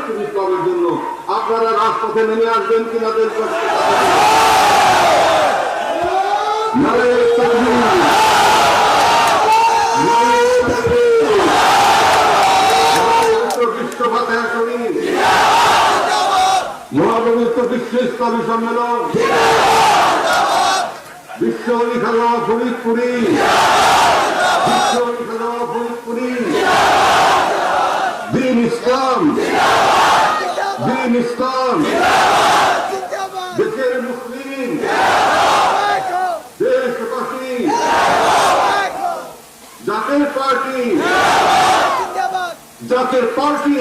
রাষ্ট্র বিপ্লবের জন্য আপনারা রাজপথে নেমে আসবেন কিনা দেশ মহাপবিত্র বিশ্ব ইসলামী সম্মেলন, বিশ্ব অলি খেলা ফরিদপুরি, বিশ্ব অলি খেলা ফরিদপুরি, দিন ইসলাম, দিন ইসলাম, দেশের মুসলিম, দেশবাসী, জাতীয় পার্টি, জাতীয় পার্টি।